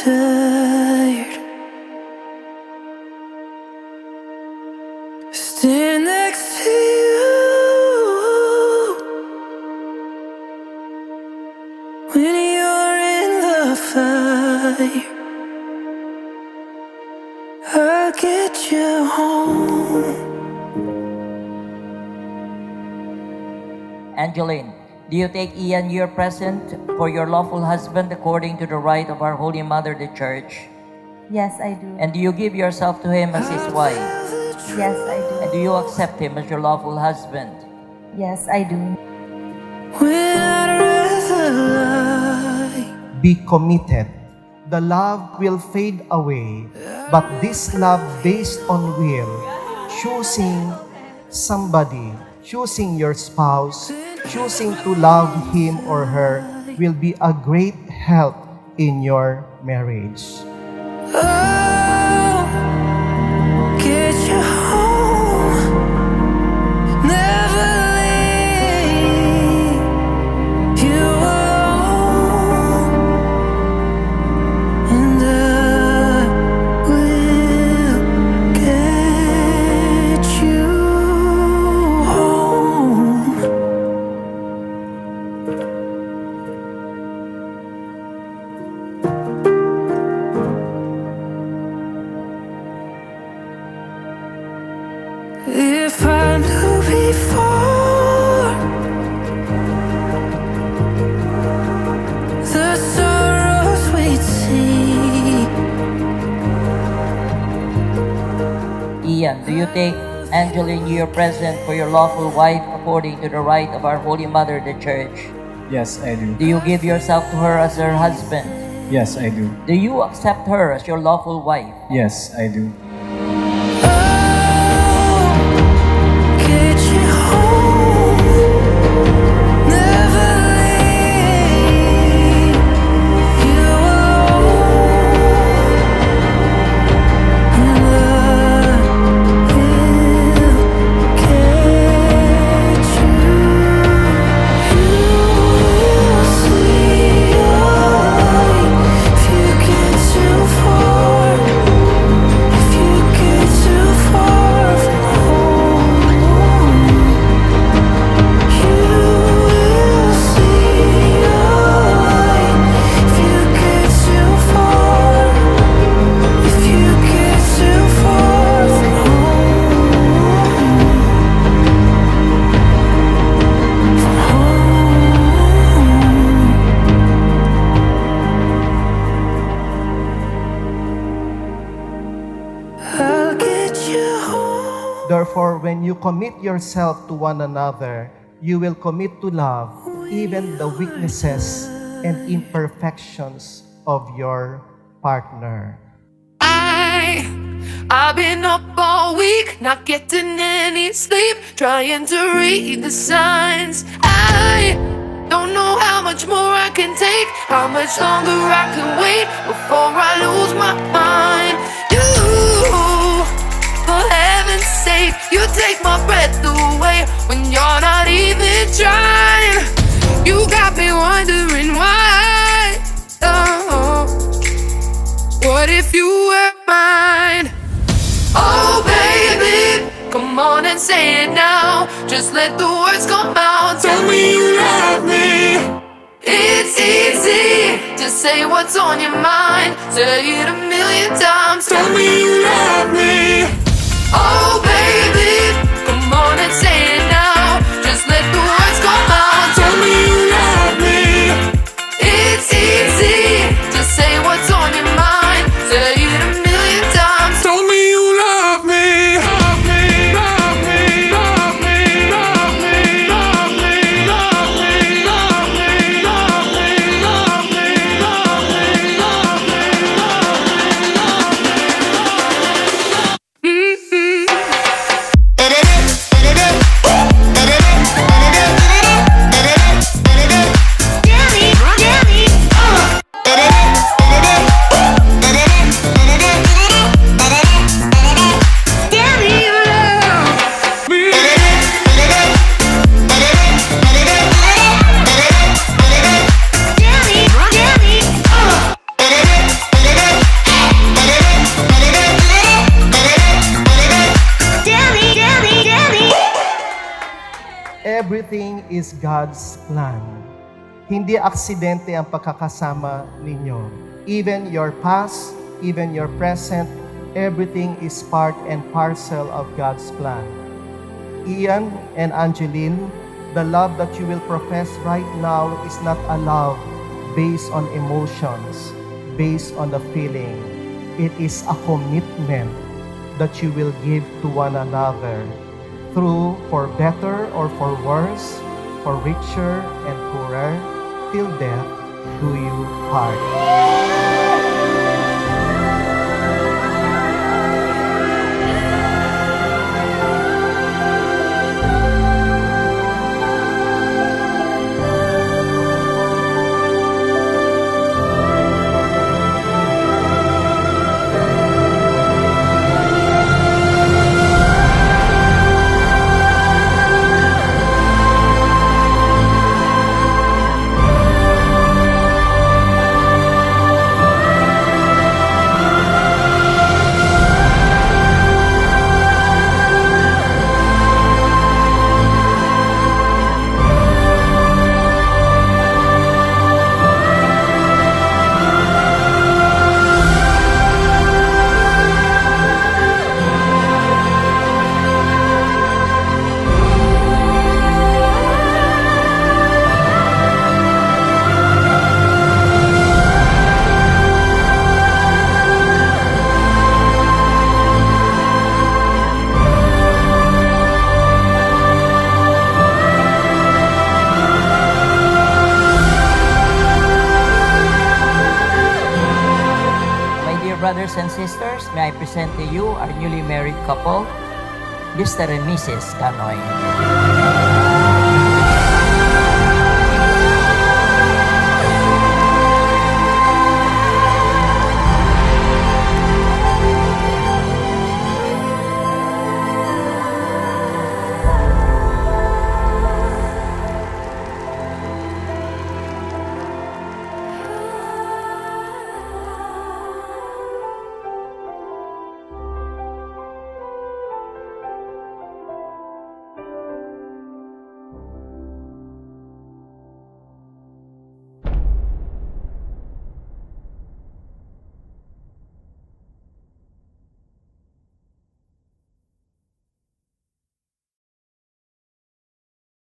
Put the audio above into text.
tired. Stand next to you when you're in the fire. I'll get you home. Angeline, do you take Ian your present for your lawful husband according to the rite of our Holy Mother, the Church? Yes, I do. And do you give yourself to him as his wife? Yes, I do. And do you accept him as your lawful husband? Yes, I do. When I'd rather lie. Be committed. The love will fade away, but this love based on will, choosing somebody, choosing your spouse, choosing to love him or her will be a great help in your marriage. Oh, get you home. Never leave you alone. And I will get you home. If I knew before the sorrows we'd see. Ian, do you take Angeline your present for your lawful wife according to the rite of our Holy Mother, the Church? Yes, I do. Do you give yourself to her as her husband? Yes, I do. Do you accept her as your lawful wife? Yes, I do. Get you home. Never leave you alone. And I will get you. You will see your light if you get too far. If you get too far from home, you will see your light. If you get too far, if you get too far from I'll get you home. Therefore, when you commit yourself to one another, you will commit to love even the weaknesses and imperfections of your partner. I've been up all week, not getting any sleep, trying to read the signs. I don't know how much more I can take, how much longer I can wait before I lose my mind. You, for heaven's sake, you take my breath away when you're not even trying. You got me wondering why. Oh, what if you were mine? Oh baby, come on and say it now. Just let the words come out. Tell me you love me. It's easy to say what's on your mind. Say it a million times. Tell me you love me. Oh baby, come on and say it now. Just let the words come out. Tell me you love me. It's easy to say what's on your mind. Say it a million times. Tell me you love me. Love me, love me, love me, love me, love me, love me, love me, love me, love me, love me, love me, love me. everything is God's plan. Hindi aksidente ang pagkakasama ninyo. Even your past, even your present, everything is part and parcel of God's plan. Ian and Angeline, the love that you will profess right now is not a love based on emotions, based on the feeling. It is a commitment that you will give to one another through for better or for worse, for richer and poorer, till death do you part. Brothers and sisters, may I present to you our newly married couple, Mr. and Mrs. Canoy.